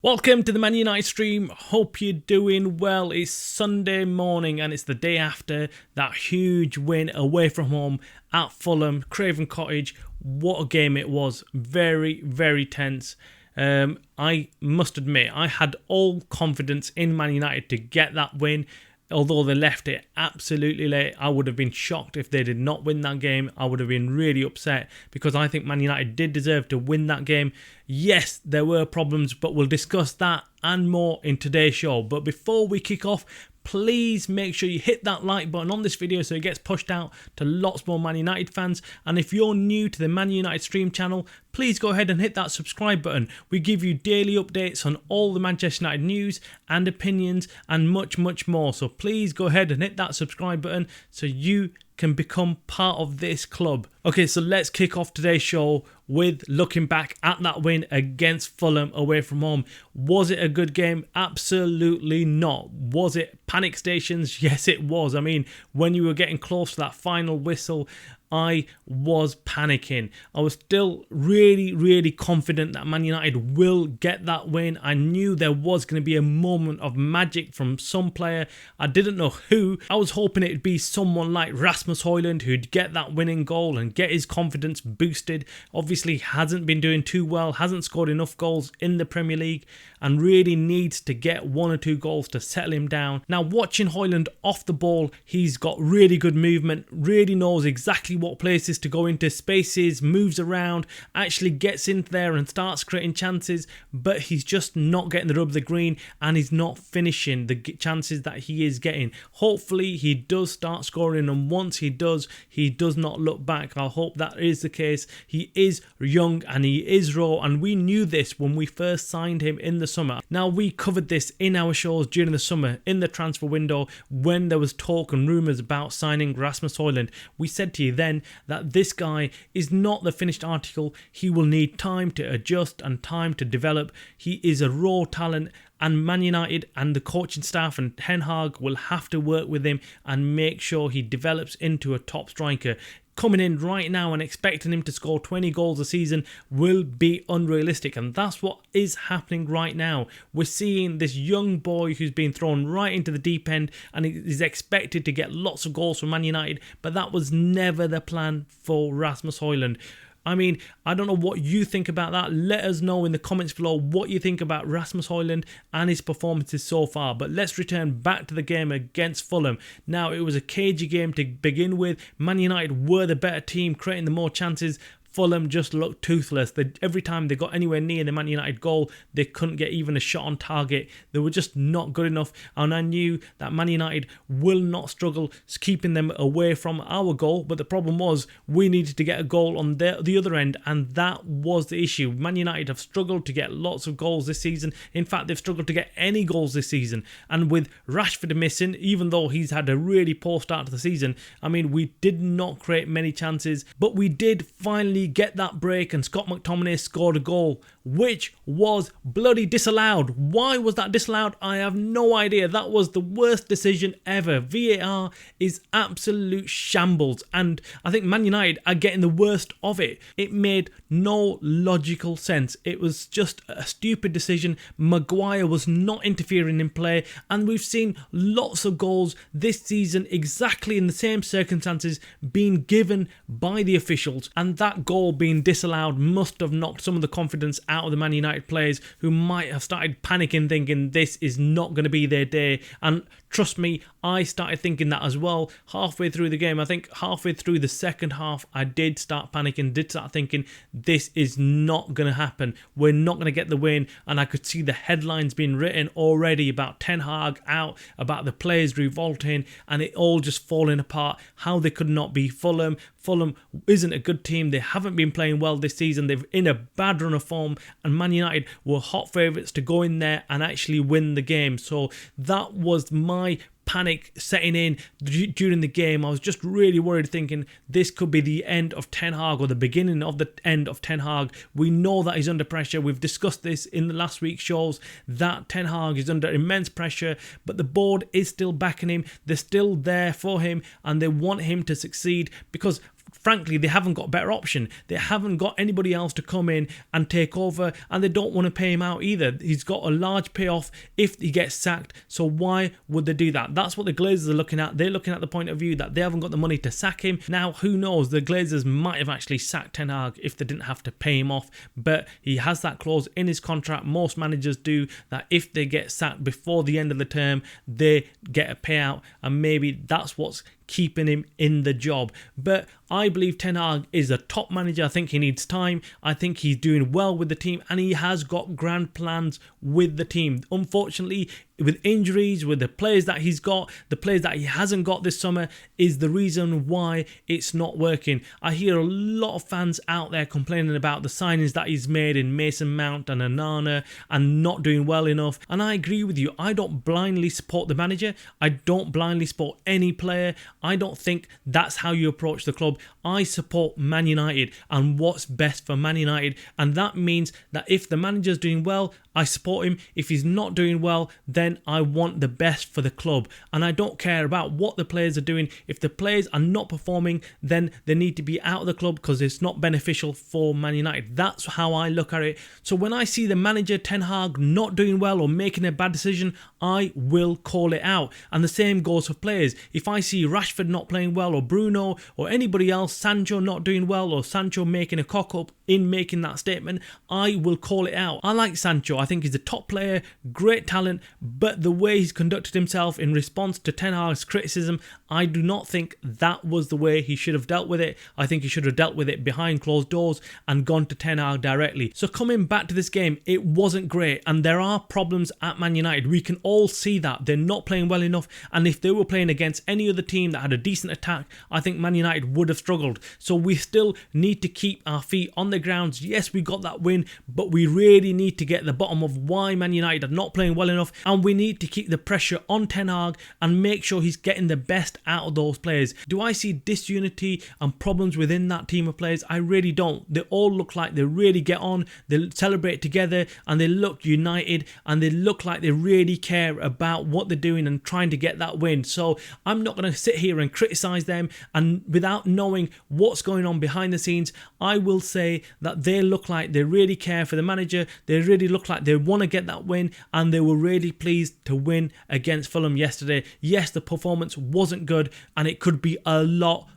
Welcome to the Man United stream. Hope you're doing well. It's Sunday morning and it's the day after that huge win away from home at Fulham, Craven Cottage. What a game it was. Very, very tense. I must admit, I had all confidence in Man United to get that win. Although they left it absolutely late, I would have been shocked if they did not win that game. I would have been really upset because I think Man United did deserve to win that game. Yes, there were problems, but we'll discuss that and more in today's show. But before we kick off, please make sure you hit that like button on this video so it gets pushed out to lots more Man United fans. And if you're new to the Man United stream channel, please go ahead and hit that subscribe button. We give you daily updates on all the Manchester United news and opinions and much, much more. So please go ahead and hit that subscribe button so you can become part of this club. Okay, so let's kick off today's show with looking back at that win against Fulham away from home. Was it a good game? Absolutely not. Was it panic stations? Yes, it was. I mean, when you were getting close to that final whistle, I was panicking. I was still really confident that Man United will get that win. I knew there was going to be a moment of magic from some player. I didn't know who. I was hoping it would be someone like Rasmus Højlund who'd get that winning goal and get his confidence boosted. Obviously hasn't been doing too well, hasn't scored enough goals in the Premier League and really needs to get one or two goals to settle him down. Now watching Højlund off the ball, he's got really good movement, really knows exactly what places to go into, spaces, moves around, actually gets in there and starts creating chances, but he's just not getting the rub of the green and he's not finishing the chances that he is getting. Hopefully he does start scoring, and once he does not look back. I hope that is the case. He is young and he is raw, and we knew this when we first signed him in the summer. Now we covered this in our shows during the summer in the transfer window when there was talk and rumours about signing Rasmus Højlund. We said to you then that this guy is not the finished article. He will need time to adjust and time to develop. He is a raw talent, and Man United and the coaching staff and Ten Hag will have to work with him and make sure he develops into a top striker. Coming in right now and expecting him to score 20 goals a season will be unrealistic, and that's what is happening right now. We're seeing this young boy who's been thrown right into the deep end and is expected to get lots of goals from Man United, but that was never the plan for Rasmus Højlund. I mean, I don't know what you think about that. Let us know in the comments below what you think about Rasmus Højlund and his performances so far. But let's return back to the game against Fulham. Now, it was a cagey game to begin with. Man United were the better team, creating the more chances. Fulham just looked toothless. Every time they got anywhere near the Man United goal, they couldn't get even a shot on target. They were just not good enough, and I knew that Man United will not struggle keeping them away from our goal, but the problem was we needed to get a goal on the other end, and that was the issue. Man United have struggled to get lots of goals this season. In fact, they've struggled to get any goals this season, and with Rashford missing, even though he's had a really poor start to the season, I mean, we did not create many chances, but we did finally get that break and Scott McTominay scored a goal which was bloody disallowed. Why was that disallowed? I have no idea. That was the worst decision ever. VAR is absolute shambles, and I think Man United are getting the worst of it. It made no logical sense. It was just a stupid decision. Maguire was not interfering in play, and we've seen lots of goals this season exactly in the same circumstances being given by the officials, and that goal being disallowed must have knocked some of the confidence out of the Man United players who might have started panicking, thinking this is not going to be their day. And trust me, I started thinking that as well halfway through the game. I think halfway through the second half, I did start panicking, did start thinking this is not going to happen. We're not going to get the win. And I could see the headlines being written already about Ten Hag out, about the players revolting, and it all just falling apart. How they could not be Fulham. Fulham isn't a good team. They haven't been playing well this season. They're in a bad run of form, and Man United were hot favourites to go in there and actually win the game. So that was my panic setting in during the game. I was just really worried, thinking this could be the end of Ten Hag or the beginning of the end of Ten Hag. We know that he's under pressure. We've discussed this in the last week's shows, that Ten Hag is under immense pressure, but the board is still backing him. They're still there for him and they want him to succeed, because frankly, they haven't got a better option. They haven't got anybody else to come in and take over, and they don't want to pay him out either. He's got a large payoff if he gets sacked, so why would they do that? That's what the Glazers are looking at. They're looking at the point of view that they haven't got the money to sack him. Now, who knows? The Glazers might have actually sacked Ten Hag if they didn't have to pay him off, but he has that clause in his contract. Most managers do, that if they get sacked before the end of the term, they get a payout, and maybe that's what's keeping him in the job. But I believe Ten Hag is a top manager. I think he needs time. I think he's doing well with the team, and he has got grand plans with the team. Unfortunately, with injuries, with the players that he's got, the players that he hasn't got this summer is the reason why it's not working. I hear a lot of fans out there complaining about the signings that he's made in Mason Mount and Onana and not doing well enough. And I agree with you. I don't blindly support the manager. I don't blindly support any player. I don't think that's how you approach the club. I support Man United and what's best for Man United. And that means that if the manager's doing well, I support him. If he's not doing well, then I want the best for the club. And I don't care about what the players are doing. If the players are not performing, then they need to be out of the club because it's not beneficial for Man United. That's how I look at it. So when I see the manager, Ten Hag, not doing well or making a bad decision, I will call it out. And the same goes for players. If I see Rashford not playing well, or Bruno, or anybody else, Sancho not doing well, or Sancho making a cock-up in making that statement, I will call it out. I like Sancho. I think he's a top player, great talent, but the way he's conducted himself in response to Ten Hag's criticism, I do not think that was the way he should have dealt with it. I think he should have dealt with it behind closed doors and gone to Ten Hag directly. So coming back to this game, it wasn't great, and there are problems at Man United. We can all see that. They're not playing well enough, and if they were playing against any other team that had a decent attack, I think Man United would have struggled. So we still need to keep our feet on the ground. Yes, we got that win, but we really need to get the bottom of why Man United are not playing well enough, and we need to keep the pressure on Ten Hag and make sure he's getting the best out of those players. Do I see disunity and problems within that team of players? I really don't. They all look like they really get on, they celebrate together, and they look united, and they look like they really care about what they're doing and trying to get that win. So I'm not going to sit here and criticise them, and without knowing what's going on behind the scenes, I will say that they look like they really care for the manager. They really look like they want to get that win, and they were really pleased to win against Fulham yesterday. Yes, the performance wasn't good, and it could be a lot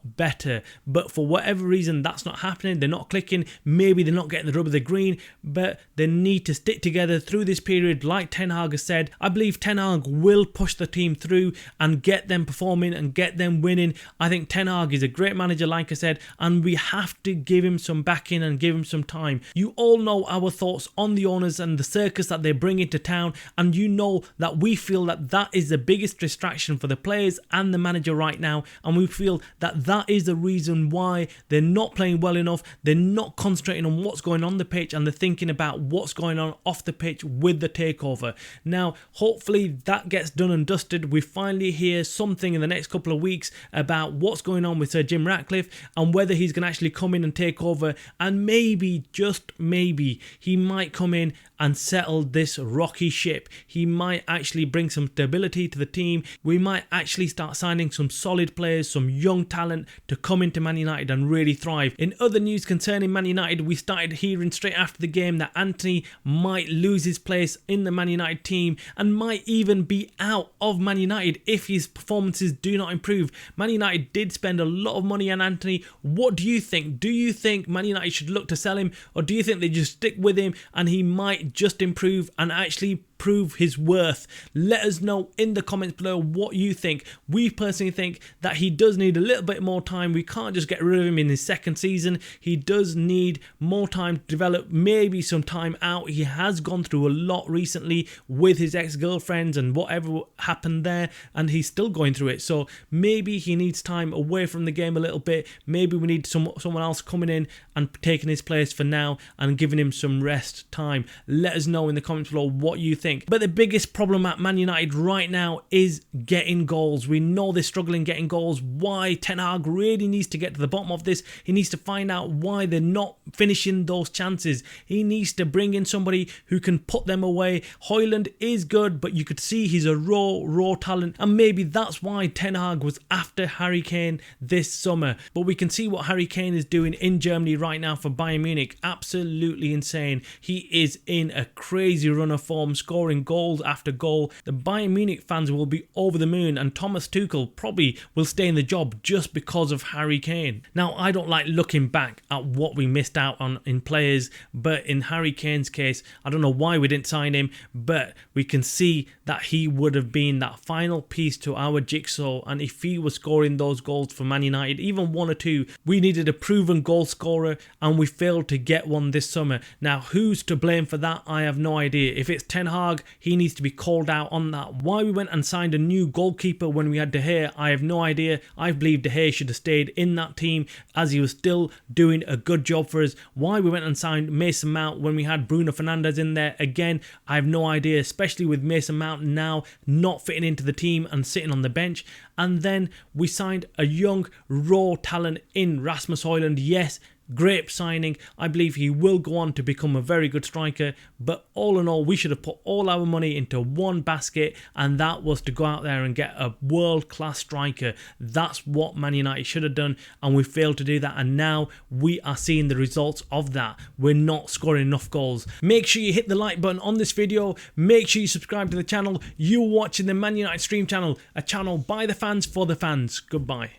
better, but for whatever reason that's not happening. They're not clicking. Maybe they're not getting the rub of the green, but they need to stick together through this period. Like Ten Hag has said, I believe Ten Hag will push the team through and get them performing and get them winning. I think Ten Hag is a great manager, like I said, and we have to give him some backing and give him some time. You all know our thoughts on the owners and the circus that they bring into town, and you know that we feel that that is the biggest distraction for the players and the manager right now, and we feel that is the reason why they're not playing well enough. They're not concentrating on what's going on the pitch, and they're thinking about what's going on off the pitch with the takeover. Now, hopefully that gets done and dusted. We finally hear something in the next couple of weeks about what's going on with Sir Jim Ratcliffe and whether he's going to actually come in and take over, and maybe, just maybe, he might come in and settle this rocky ship. He might actually bring some stability to the team. We might actually start signing some solid players, some young talent to come into Man United and really thrive. In other news concerning Man United, we started hearing straight after the game that Anthony might lose his place in the Man United team and might even be out of Man United if his performances do not improve. Man United did spend a lot of money on Anthony. What do you think? Do you think Man United should look to sell him, or do you think they just stick with him and he might just improve and actually prove his worth? Let us know in the comments below what you think. We personally think that he does need a little bit more time. We can't just get rid of him in his second season. He does need more time to develop, maybe some time out. He has gone through a lot recently with his ex-girlfriends and whatever happened there, and he's still going through it. So maybe he needs time away from the game a little bit. Maybe we need someone else coming in and taking his place for now and giving him some rest time. Let us know in the comments below what you think. everything. But the biggest problem at Man United right now is getting goals. We know they're struggling getting goals. Why? Ten Hag really needs to get to the bottom of this. He needs to find out why they're not finishing those chances. He needs to bring in somebody who can put them away. Højlund is good, but you could see he's a raw talent, and maybe that's why Ten Hag was after Harry Kane this summer. But we can see what Harry Kane is doing in Germany right now for Bayern Munich. Absolutely insane. He is in a crazy run of form, scoring goals after goal. The Bayern Munich fans will be over the moon, and Thomas Tuchel probably will stay in the job just because of Harry Kane. Now, I don't like looking back at what we missed out on in players, but in Harry Kane's case, I don't know why we didn't sign him, but we can see that he would have been that final piece to our jigsaw, and if he was scoring those goals for Man United, even one or two, we needed a proven goal scorer, and we failed to get one this summer. Now, who's to blame for that? I have no idea. If it's Ten Hag, he needs to be called out on that. Why we went and signed a new goalkeeper when we had De Gea, I have no idea. I believe De Gea should have stayed in that team as he was still doing a good job for us. Why we went and signed Mason Mount when we had Bruno Fernandes in there, again, I have no idea, especially with Mason Mount now not fitting into the team and sitting on the bench. And then we signed a young raw talent in Rasmus Højlund. Yes, great signing. I believe he will go on to become a very good striker, but all in all, we should have put all our money into one basket, and that was to go out there and get a world-class striker. That's what Man United should have done, and we failed to do that, and now we are seeing the results of that. We're not scoring enough goals. Make sure you hit the like button on this video. Make sure you subscribe to the channel. You're watching the Man United Stream channel, a channel by the fans for the fans. Goodbye.